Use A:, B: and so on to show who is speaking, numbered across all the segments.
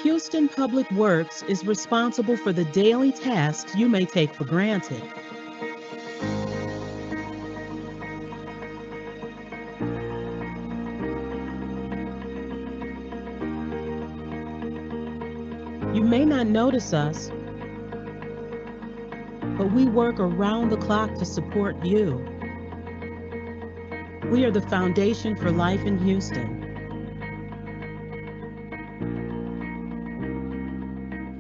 A: Houston Public Works is responsible for the daily tasks you may take for granted. You may not notice us, but we work around the clock to support you. We are the foundation for life in Houston.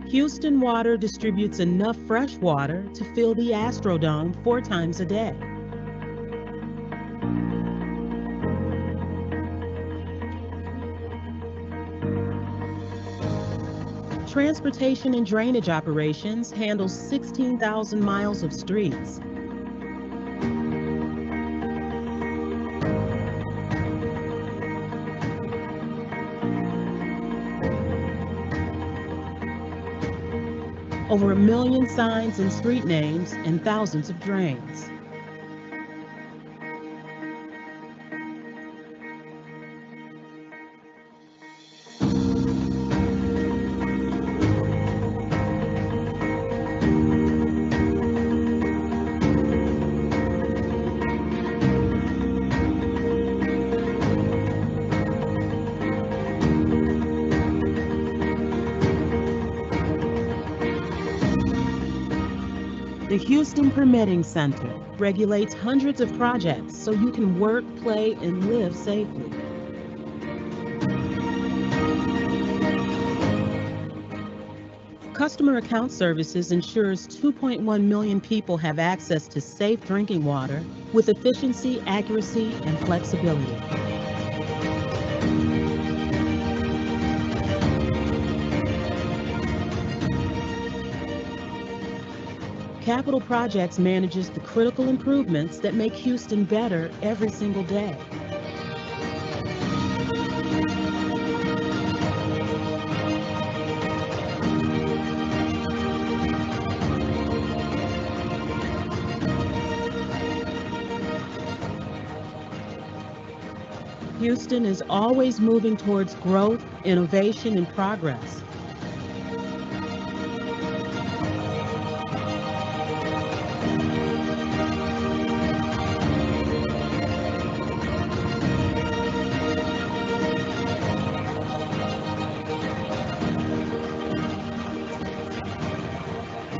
A: Houston Water distributes enough fresh water to fill the Astrodome 4 times a day. Transportation and drainage operations handle 16,000 miles of streets. Over 1 million signs and street names and thousands of drains. The Houston Permitting Center regulates hundreds of projects so you can work, play, and live safely. Customer Account Services ensures 2.1 million people have access to safe drinking water with efficiency, accuracy, and flexibility. Capital Projects manages the critical improvements that make Houston better every single day. Houston is always moving towards growth, innovation, and progress.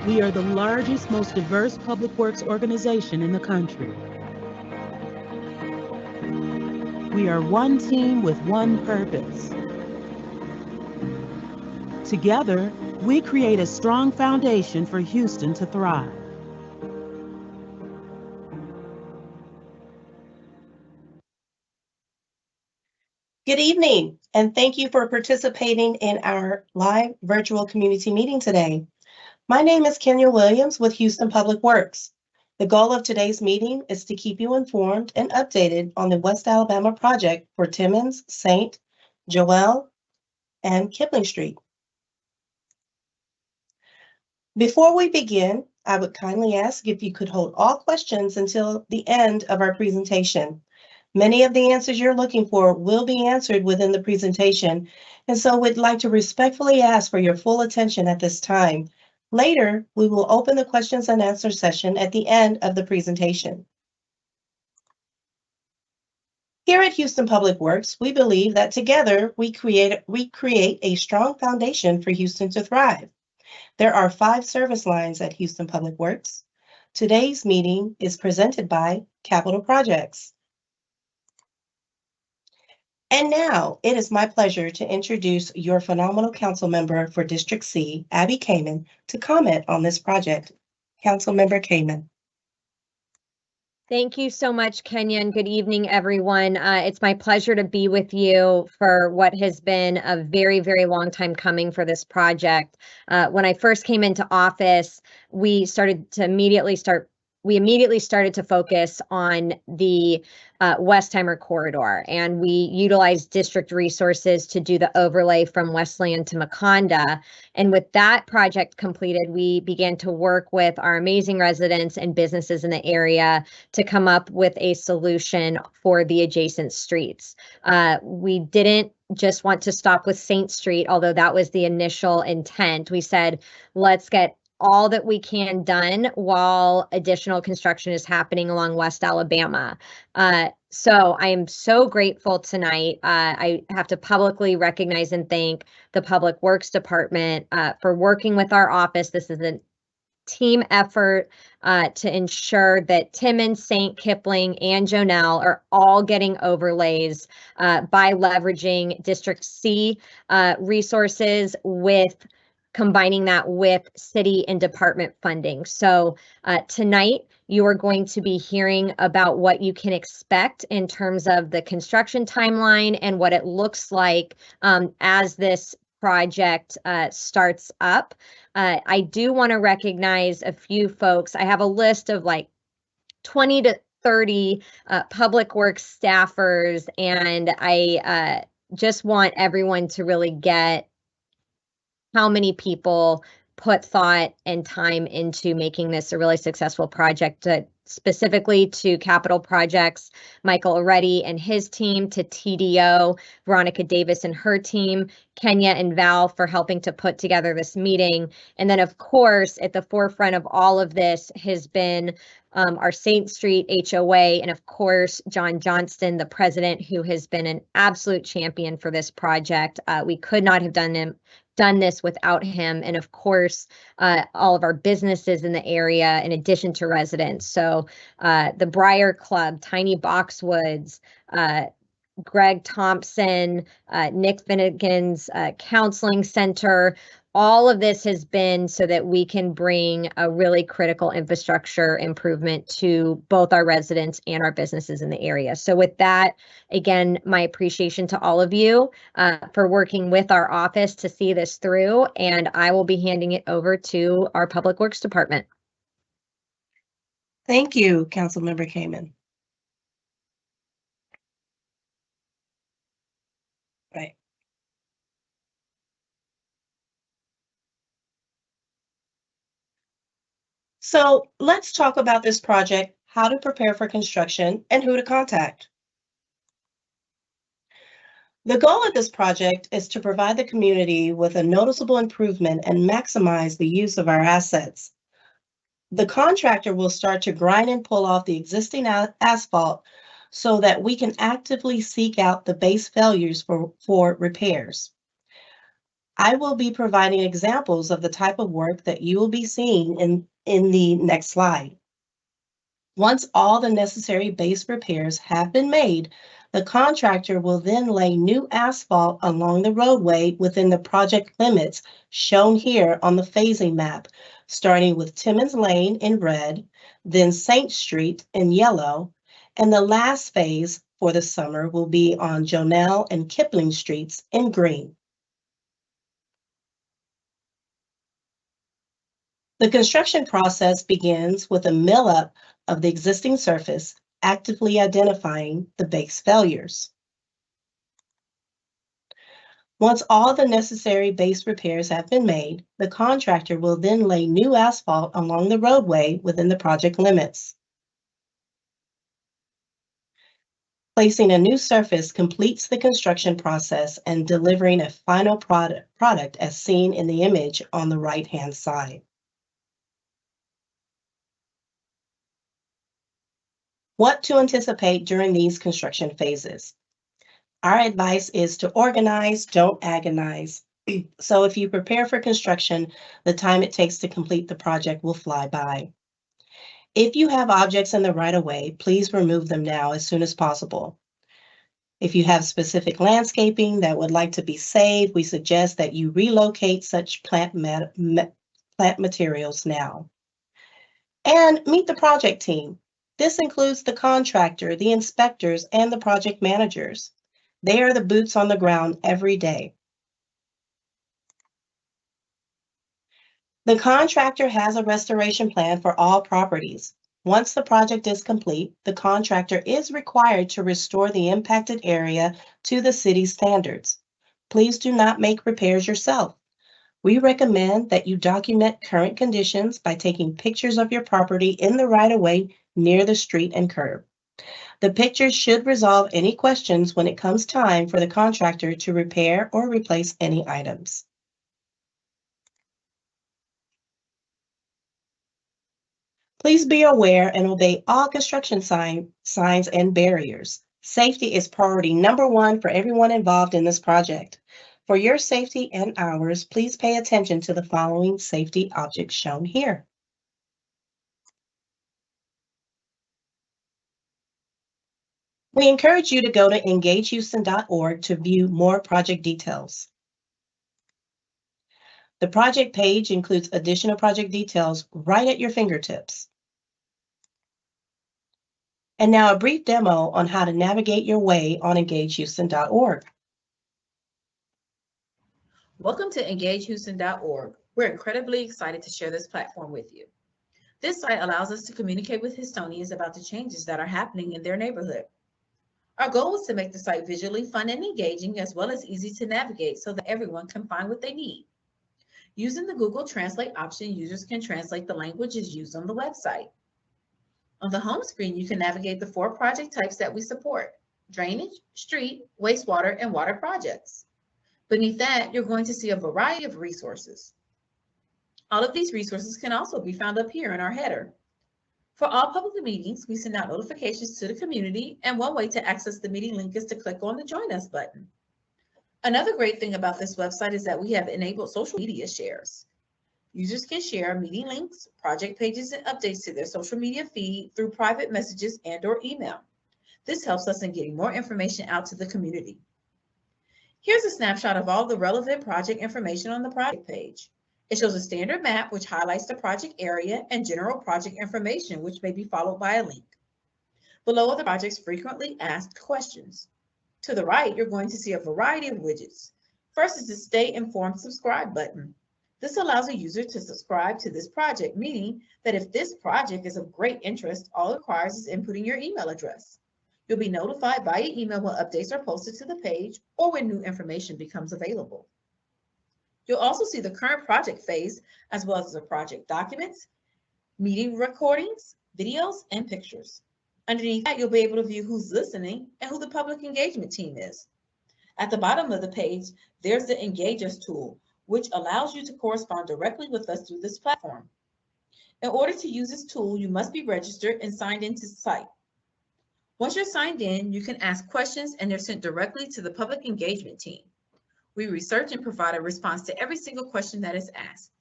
A: We are the largest, most diverse public works organization in the country. We are one team with one purpose. Together, we create a strong foundation for Houston to thrive.
B: Good evening, and thank you for participating in our live virtual community meeting today. My name is Kenya Williams with Houston Public Works. The goal of today's meeting is to keep you informed and updated on the West Alabama project for Timmons, St. Joanel, and Kipling Street. Before we begin, I would kindly ask if you could hold all questions until the end of our presentation. Many of the answers you're looking for will be answered within the presentation, and so we'd like to respectfully ask for your full attention at this time. Later, we will open the questions and answer session at the end of the presentation. Here at Houston Public Works, we believe that together we create a strong foundation for Houston to thrive. There are 5 service lines at Houston Public Works. Today's meeting is presented by Capital Projects. And now it is my pleasure to introduce your phenomenal council member for District C, Abby Kamen, to comment on this project. Councilmember Kamen.
C: Thank you so much, Kenya, and good evening, everyone. It's my pleasure to be with you for what has been a very, very long time coming for this project. When I first came into office, we started to immediately start we immediately started to focus on the Westheimer corridor, and we utilized district resources to do the overlay from Westland to Maconda. And with that project completed, we began to work with our amazing residents and businesses in the area to come up with a solution for the adjacent streets. We didn't just want to stop with Saint Street, although that was the initial intent. We said, let's get all that we can done while additional construction is happening along West Alabama. So I am so grateful tonight. I have to publicly recognize and thank the Public Works Department for working with our office. This is a team effort to ensure that Timmons, St. Kipling, and Joanel are all getting overlays by leveraging District C resources with combining that with city and department funding. So tonight, you are going to be hearing about what you can expect in terms of the construction timeline and what it looks like as this project starts up. I do want to recognize a few folks. I have a list of like 20 to 30 public works staffers, and I just want everyone to really get how many people put thought and time into making this a really successful project, specifically to capital projects, Michael Aretti and his team, to TDO, Veronica Davis and her team, Kenya and Val for helping to put together this meeting. And then, of course, at the forefront of all of this has been our Saint Street HOA, and of course, John Johnston, the president, who has been an absolute champion for this project. We could not have done this without him, and of course all of our businesses in the area in addition to residents. So the Briar Club, Tiny Boxwoods, Greg Thompson, Nick Finnegan's Counseling Center, all of this has been so that we can bring a really critical infrastructure improvement to both our residents and our businesses in the area. So with that, again, my appreciation to all of you for working with our office to see this through, and I will be handing it over to our Public Works Department.
B: Thank you, Councilmember Kamen. Right. So let's talk about this project, how to prepare for construction, and who to contact. The goal of this project is to provide the community with a noticeable improvement and maximize the use of our assets. The contractor will start to grind and pull off the existing asphalt so that we can actively seek out the base failures for repairs. I will be providing examples of the type of work that you will be seeing in the next slide. Once all the necessary base repairs have been made, the contractor will then lay new asphalt along the roadway within the project limits shown here on the phasing map, starting with Timmons Lane in red, then Saint Street in yellow, and the last phase for the summer will be on Joanel and Kipling Streets in green. The construction process begins with a mill-up of the existing surface, actively identifying the base failures. Once all the necessary base repairs have been made, the contractor will then lay new asphalt along the roadway within the project limits. Placing a new surface completes the construction process and delivering a final product as seen in the image on the right-hand side. What to anticipate during these construction phases? Our advice is to organize, don't agonize. So if you prepare for construction, the time it takes to complete the project will fly by. If you have objects in the right-of-way, please remove them now as soon as possible. If you have specific landscaping that would like to be saved, we suggest that you relocate such plant materials now. And meet the project team. This includes the contractor, the inspectors, and the project managers. They are the boots on the ground every day. The contractor has a restoration plan for all properties. Once the project is complete, the contractor is required to restore the impacted area to the city's standards. Please do not make repairs yourself. We recommend that you document current conditions by taking pictures of your property in the right-of-way near the street and curb. The pictures should resolve any questions when it comes time for the contractor to repair or replace any items. Please be aware and obey all construction signs and barriers. Safety is priority number one for everyone involved in this project. For your safety and ours, please pay attention to the following safety objects shown here. We encourage you to go to engagehouston.org to view more project details. The project page includes additional project details right at your fingertips. And now a brief demo on how to navigate your way on engagehouston.org.
D: Welcome to engagehouston.org. We're incredibly excited to share this platform with you. This site allows us to communicate with Houstonians about the changes that are happening in their neighborhood. Our goal is to make the site visually fun and engaging, as well as easy to navigate so that everyone can find what they need. Using the Google Translate option, users can translate the languages used on the website. On the home screen, you can navigate the 4 project types that we support: drainage, street, wastewater, and water projects. Beneath that, you're going to see a variety of resources. All of these resources can also be found up here in our header. For all public meetings, we send out notifications to the community, and one way to access the meeting link is to click on the Join Us button. Another great thing about this website is that we have enabled social media shares. Users can share meeting links, project pages, and updates to their social media feed through private messages and/or email. This helps us in getting more information out to the community. Here's a snapshot of all the relevant project information on the project page. It shows a standard map which highlights the project area and general project information, which may be followed by a link. Below are the project's frequently asked questions. To the right, you're going to see a variety of widgets. First is the Stay Informed Subscribe button. This allows a user to subscribe to this project, meaning that if this project is of great interest, all it requires is inputting your email address. You'll be notified via email when updates are posted to the page or when new information becomes available. You'll also see the current project phase, as well as the project documents, meeting recordings, videos, and pictures. Underneath that, you'll be able to view who's listening and who the public engagement team is. At the bottom of the page, there's the Engage Us tool, which allows you to correspond directly with us through this platform. In order to use this tool, you must be registered and signed into the site. Once you're signed in, you can ask questions and they're sent directly to the public engagement team. We research and provide a response to every single question that is asked.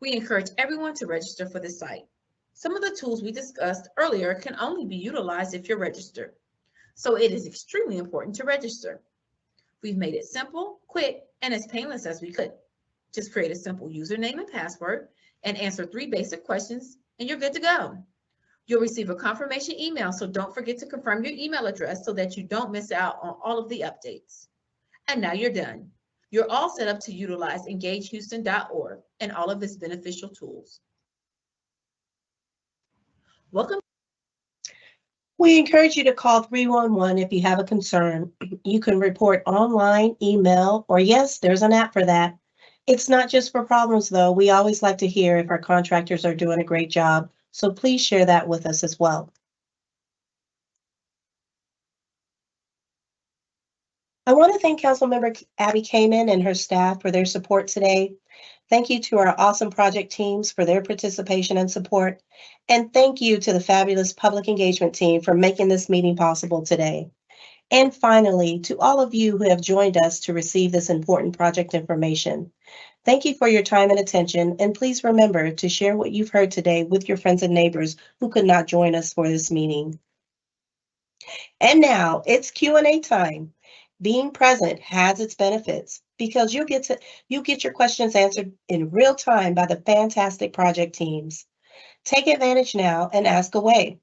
D: We encourage everyone to register for this site. Some of the tools we discussed earlier can only be utilized if you're registered. So it is extremely important to register. We've made it simple, quick, and as painless as we could. Just create a simple username and password and answer 3 basic questions and you're good to go. You'll receive a confirmation email, so don't forget to confirm your email address so that you don't miss out on all of the updates. And now you're done. You're all set up to utilize engagehouston.org and all of its beneficial tools. Welcome.
B: We encourage you to call 311 if you have a concern. You can report online, email, or yes, there's an app for that. It's not just for problems, though. We always like to hear if our contractors are doing a great job, so please share that with us as well. I want to thank Councilmember Abby Kamen and her staff for their support today. Thank you to our awesome project teams for their participation and support. And thank you to the fabulous public engagement team for making this meeting possible today. And finally, to all of you who have joined us to receive this important project information. Thank you for your time and attention, and please remember to share what you've heard today with your friends and neighbors who could not join us for this meeting. And now it's Q&A time. Being present has its benefits because you get your questions answered in real time by the fantastic project teams. Take advantage now and ask away.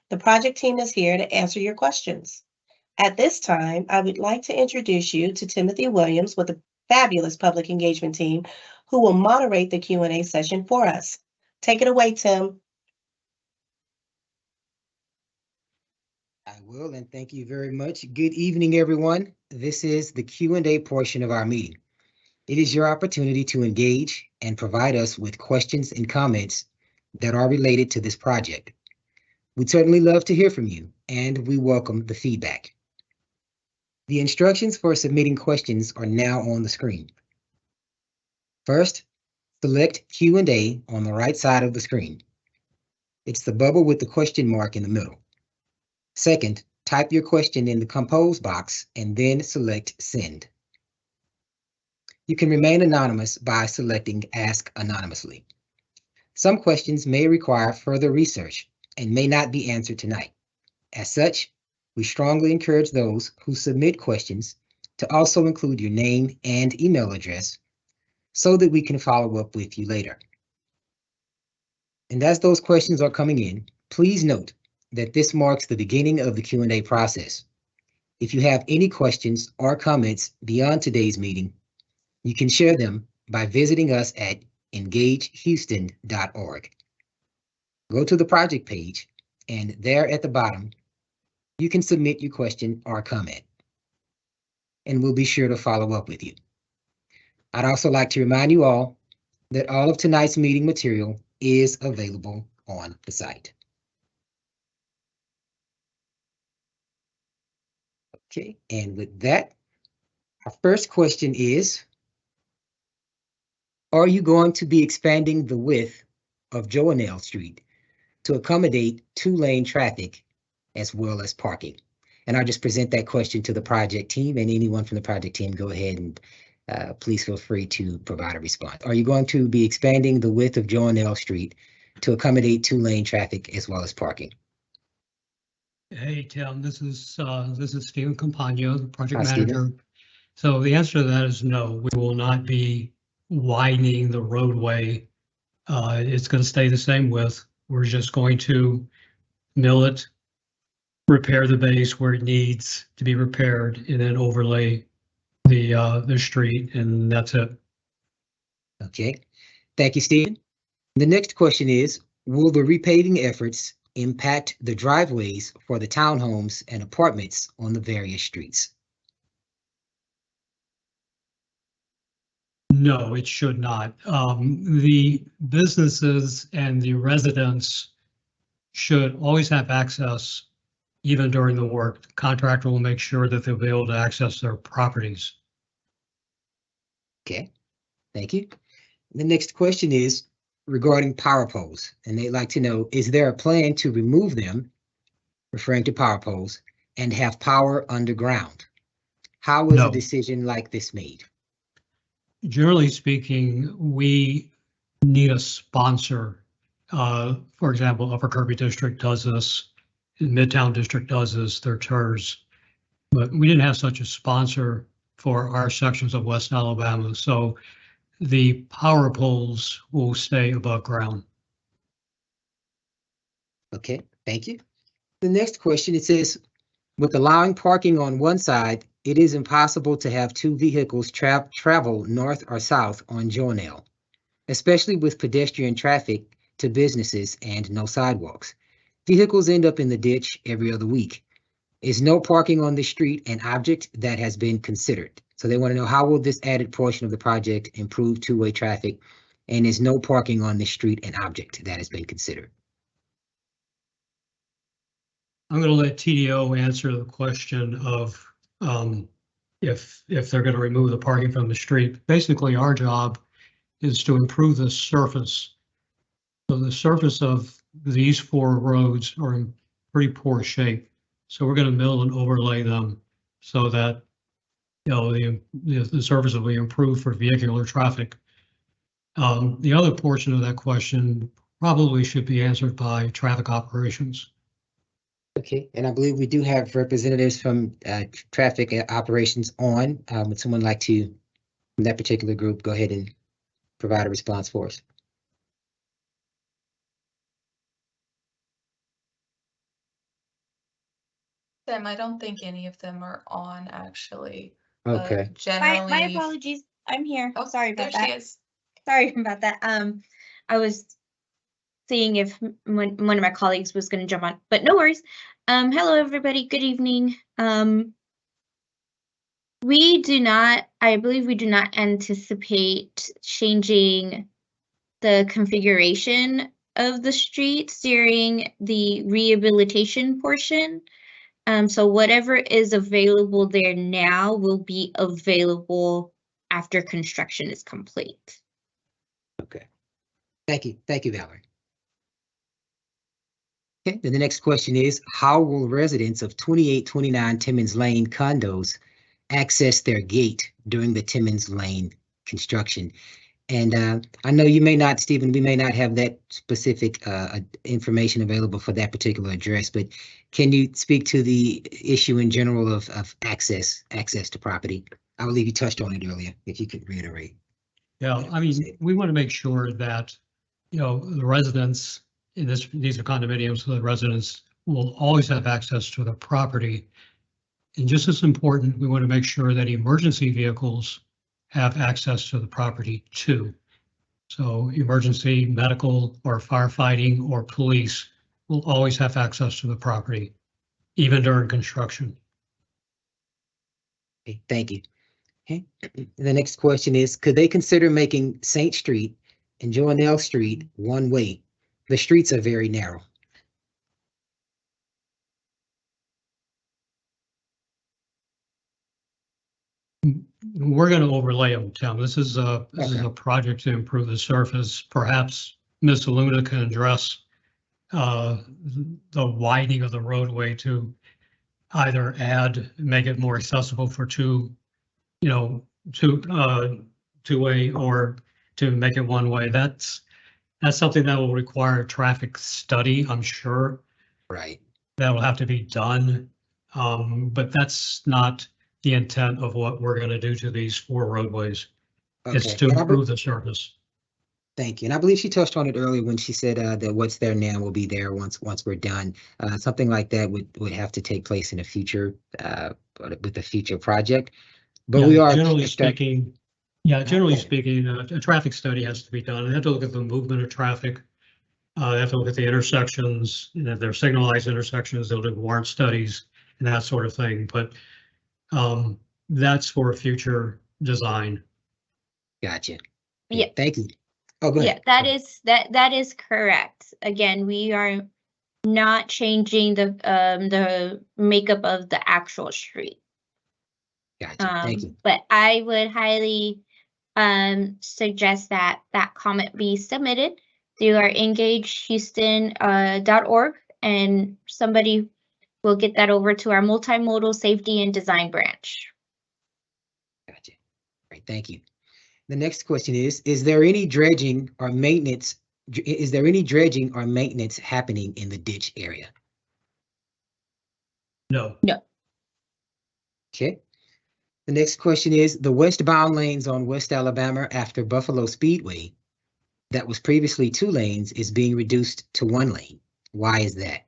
B: The project team is here to answer your questions. At this time, I would like to introduce you to Timothy Williams with the fabulous public engagement team who will moderate the Q&A session for us. Take it away, Tim.
E: will, and thank you very much. Good evening, everyone. This is the Q&A portion of our meeting. It is your opportunity to engage and provide us with questions and comments that are related to this project. We'd certainly love to hear from you, and we welcome the feedback. The instructions for submitting questions are now on the screen. First, select Q&A on the right side of the screen. It's the bubble with the question mark in the middle. Second, type your question in the compose box and then select send. You can remain anonymous by selecting ask anonymously. Some questions may require further research and may not be answered tonight. As such, we strongly encourage those who submit questions to also include your name and email address so that we can follow up with you later. And as those questions are coming in, please note that this marks the beginning of the Q&A process. If you have any questions or comments beyond today's meeting, you can share them by visiting us at engagehouston.org. Go to the project page, and there at the bottom, you can submit your question or comment, and we'll be sure to follow up with you. I'd also like to remind you all that all of tonight's meeting material is available on the site. Okay, and with that, our first question is, are you going to be expanding the width of Joanel Street to accommodate two-lane traffic as well as parking? And I'll just present that question to the project team, and anyone from the project team, go ahead and please feel free to provide a response. Are you going to be expanding the width of Joanel Street to accommodate two-lane traffic as well as parking?
F: Hey, Tim, this is Stephen Campagno, the project
E: Hi,
F: manager.
E: Stephen.
F: So the answer to that is no, we will not be widening the roadway. It's going to stay the same width. We're just going to mill it, repair the base where it needs to be repaired, and then overlay the street, and that's it.
E: Okay, thank you, Stephen. The next question is, will the repaving efforts impact the driveways for the townhomes and apartments on the various streets?
F: No, it should not. The businesses and the residents should always have access even during the work. The contractor will make sure that they'll be able to access their properties.
E: Okay, thank you. The next question is regarding power poles, and they'd like to know, is there a plan to remove them, referring to power poles, and have power underground? How was
F: No.
E: a decision like this made?
F: Generally speaking, we need a sponsor. For example, Upper Kirby District does this, Midtown District does this, their TERS, but we didn't have such a sponsor for our sections of West Alabama. So the power poles will stay above ground.
E: Okay, thank you. The next question, it says, with allowing parking on one side, it is impossible to have two vehicles travel north or south on Joanel, especially with pedestrian traffic to businesses and no sidewalks. Vehicles end up in the ditch every other week. Is no parking on the street an object that has been considered? So they want to know, how will this added portion of the project improve two-way traffic? And is no parking on the street an object that has been considered?
F: I'm going to let TDO answer the question of if they're going to remove the parking from the street. Basically, our job is to improve the surface. So the surface of these four roads are in pretty poor shape. So we're going to mill and overlay them so that, you know, the surface will be improved for vehicular traffic. The other portion of that question probably should be answered by traffic operations.
E: Okay, and I believe we do have representatives from traffic operations on. Would someone like to, from that particular group, go ahead and provide a response for us?
G: Sam, I don't think any of them are on, actually.
E: Okay.
G: Generally.
H: My apologies. I'm here.
G: Oh,
H: Sorry about
G: there
H: that.
G: she is.
H: Sorry about that. I was seeing if one of my colleagues was going to jump on, but no worries. Hello, everybody. Good evening. We do not, I believe we do not anticipate changing the configuration of the streets during the rehabilitation portion. So whatever is available there now will be available after construction is complete.
E: Okay. Thank you. Thank you, Valerie. Okay, then the next question is, how will residents of 2829 Timmons Lane condos access their gate during the Timmons Lane construction? And I know you may not, Stephen, we may not have that specific information available for that particular address, but can you speak to the issue in general of access to property? I believe you touched on it earlier, if you could reiterate.
F: Yeah, I mean, we want to make sure that, you know, the residents in these are condominiums, so the residents will always have access to the property. And just as important, we want to make sure that emergency vehicles have access to the property too. So emergency, medical, or firefighting, or police will always have access to the property, even during construction.
E: Okay, thank you. Okay. The next question is, could they consider making Saint Street and Joanel Street one way? The streets are very narrow.
F: We're going to overlay them, Tim. This is a project to improve the surface. Perhaps Ms. Luna can address the widening of the roadway to either make it more accessible for two-way, or to make it one way. That's something that will require a traffic study, I'm sure.
E: Right.
F: That will have to be done. But that's not the intent of what we're going to do to these 4 roadways.
E: Okay.
F: It's to improve the surface.
E: Thank you. And I believe she touched on it earlier when she said that what's there now will be there once we're done. Something like that would have to take place in a future with a future project. But
F: yeah,
E: we are
F: generally speaking, a traffic study has to be done. They have to look at the movement of traffic. They have to look at the intersections, and if they're signalized intersections, they'll do warrant studies and that sort of thing. But that's for future design.
E: Gotcha.
H: Yeah.
E: Thank you. Oh, go ahead.
H: Yeah, that is correct. Again, we are not changing the makeup of the actual street.
E: Gotcha. Thank you.
H: But I would highly suggest that comment be submitted through our engagehouston.org, and somebody will get that over to our multimodal safety and design branch.
E: Gotcha. Right. Thank you. The next question is there any dredging or maintenance? Is there any dredging or maintenance happening in the ditch area?
F: No.
H: No.
E: Okay. The next question is the westbound lanes on West Alabama after Buffalo Speedway that was previously 2 lanes is being reduced to 1 lane. Why is that?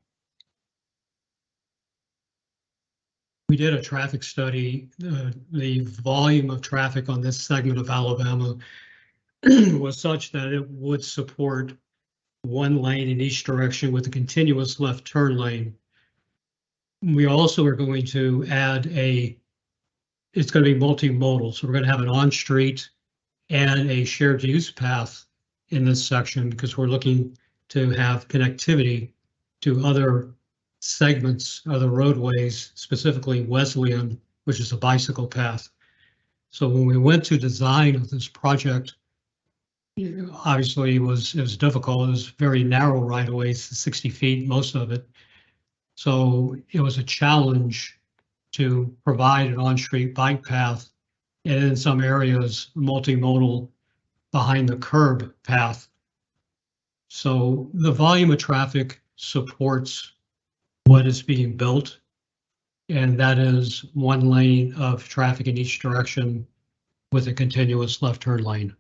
F: We did a traffic study. The volume of traffic on this segment of Alabama was such that it would support 1 lane in each direction with a continuous left turn lane. We also are going to add it's going to be multimodal. So we're going to have an on-street and a shared use path in this section because we're looking to have connectivity to other segments of the roadways, specifically Wesleyan, which is a bicycle path. So when we went to design of this project, obviously it was difficult. It was very narrow right of ways, 60 feet, most of it. So it was a challenge to provide an on-street bike path, and in some areas, multimodal behind the curb path. So the volume of traffic supports what is being built, and that is 1 lane of traffic in each direction with a continuous left turn lane.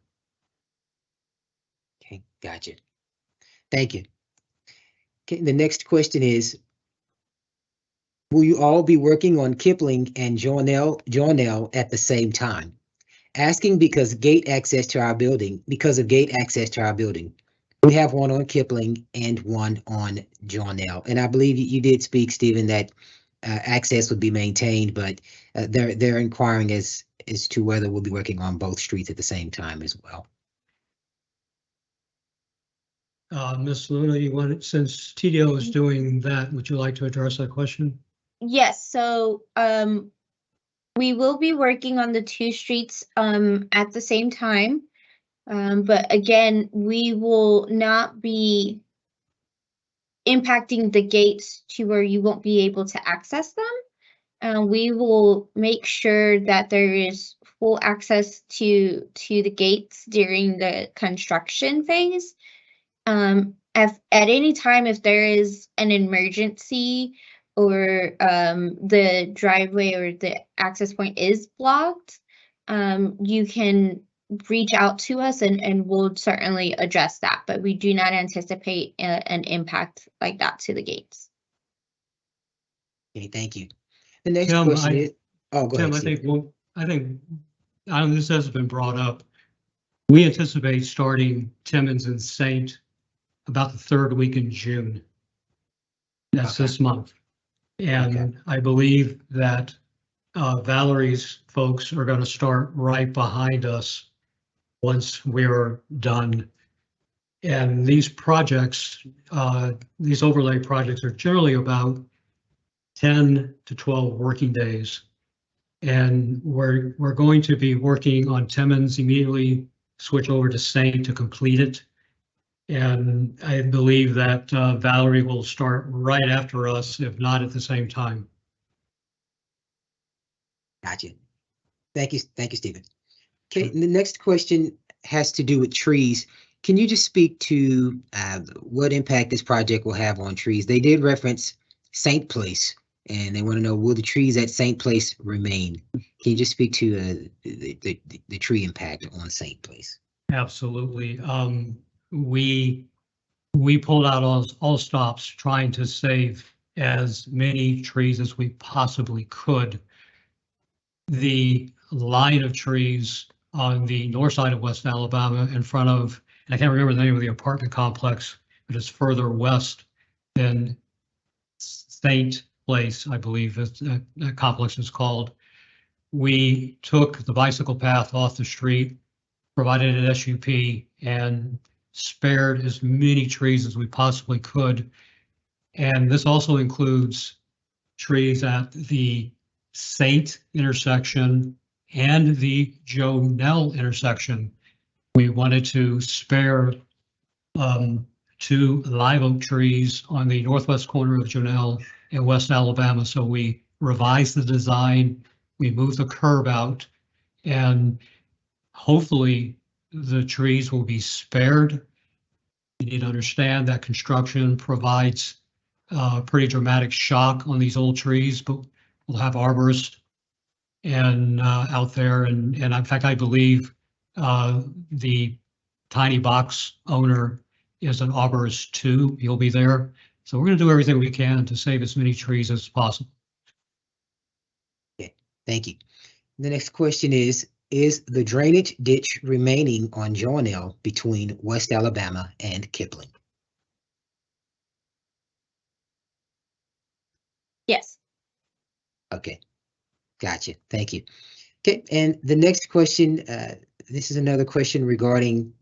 E: Okay, gotcha. Thank you. Okay, the next question is, will you all be working on Kipling and Joanel at the same time? Asking because of gate access to our building. We have one on Kipling and one on Joanel. And I believe you did speak, Stephen, that access would be maintained, but they're inquiring as to whether we'll be working on both streets at the same time as well.
F: Ms. Luna, since TDO is doing that, would you like to address that question?
H: Yes, so we will be working on the two streets at the same time. But again, we will not be impacting the gates to where you won't be able to access them. We will make sure that there is full access to the gates during the construction phase. If at any time, if there is an emergency or the driveway or the access point is blocked, you can reach out to us and we'll certainly address that, but we do not anticipate an impact like that to the gates.
E: Okay, thank you. The next
F: Tim,
E: question is, oh, go
F: Tim,
E: ahead.
F: I think this hasn't been brought up. We anticipate starting Timmons and Saint about the third week in June. That's
E: Okay.
F: this month. And I believe that Valerie's folks are going to start right behind us once we're done. And these projects, these overlay projects are generally about 10 to 12 working days. And we're going to be working on Timmons immediately, switch over to Saint to complete it. And I believe that Valerie will start right after us, if not at the same time.
E: Gotcha. Thank you, Stephen. Okay, the next question has to do with trees. Can you just speak to what impact this project will have on trees? They did reference Saint Place, and they want to know, will the trees at Saint Place remain? Can you just speak to the tree impact on Saint Place?
F: Absolutely. We pulled out all stops trying to save as many trees as we possibly could. The line of trees on the north side of West Alabama in front of, and I can't remember the name of the apartment complex, but it's further west than Saint Place, I believe that complex is called. We took the bicycle path off the street, provided an SUP, and spared as many trees as we possibly could. And this also includes trees at the Saint intersection and the Joanel intersection. We wanted to spare 2 live oak trees on the northwest corner of Joanel and West Alabama. So we revised the design, we moved the curb out, and hopefully the trees will be spared. You need to understand that construction provides pretty dramatic shock on these old trees, but we'll have arborists and out there, and in fact, I believe the tiny box owner is an arborist too. He'll be there, so we're going to do everything we can to save as many trees as possible.
E: Okay, thank you. The next question is the drainage ditch remaining on Joanel between West Alabama and Kipling?
H: Yes.
E: Okay, gotcha. Thank you. Okay, and the next question, this is another question regarding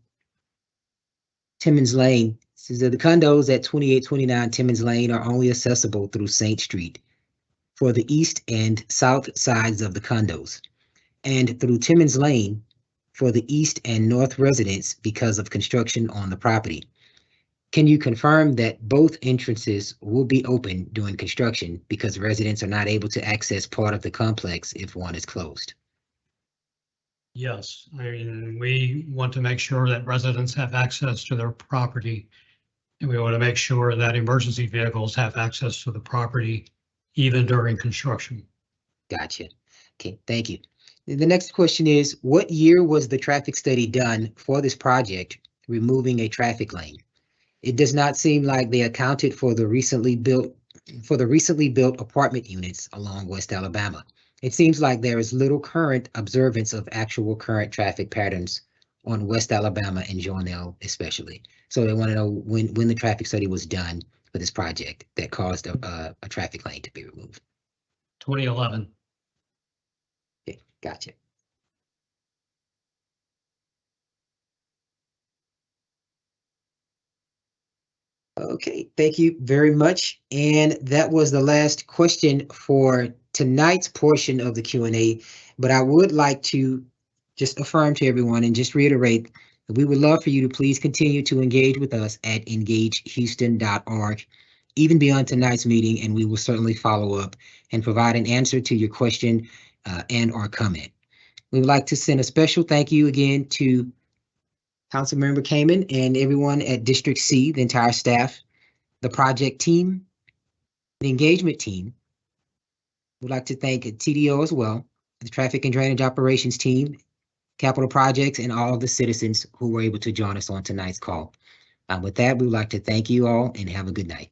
E: Timmons Lane. It says that the condos at 2829 Timmons Lane are only accessible through Saint Street for the east and south sides of the condos, and through Timmons Lane for the east and north residents because of construction on the property. Can you confirm that both entrances will be open during construction because residents are not able to access part of the complex if one is closed?
F: Yes, I mean, we want to make sure that residents have access to their property, and we want to make sure that emergency vehicles have access to the property even during construction.
E: Gotcha. Okay, thank you. The next question is, what year was the traffic study done for this project, removing a traffic lane? It does not seem like they accounted for the recently built apartment units along West Alabama. It seems like there is little current observance of actual current traffic patterns on West Alabama and Joanel especially. So they want to know when the traffic study was done for this project that caused a traffic lane to be removed.
F: 2011.
E: Okay, gotcha. Okay, thank you very much. And that was the last question for tonight's portion of the Q&A. But I would like to just affirm to everyone and just reiterate that we would love for you to please continue to engage with us at engagehouston.org, even beyond tonight's meeting, and we will certainly follow up and provide an answer to your question and or comment. We would like to send a special thank you again to Councilmember Kamen and everyone at District C, the entire staff, the project team, the engagement team. We'd like to thank TDO as well, the traffic and drainage operations team, capital projects, and all of the citizens who were able to join us on tonight's call. With that, we would like to thank you all and have a good night.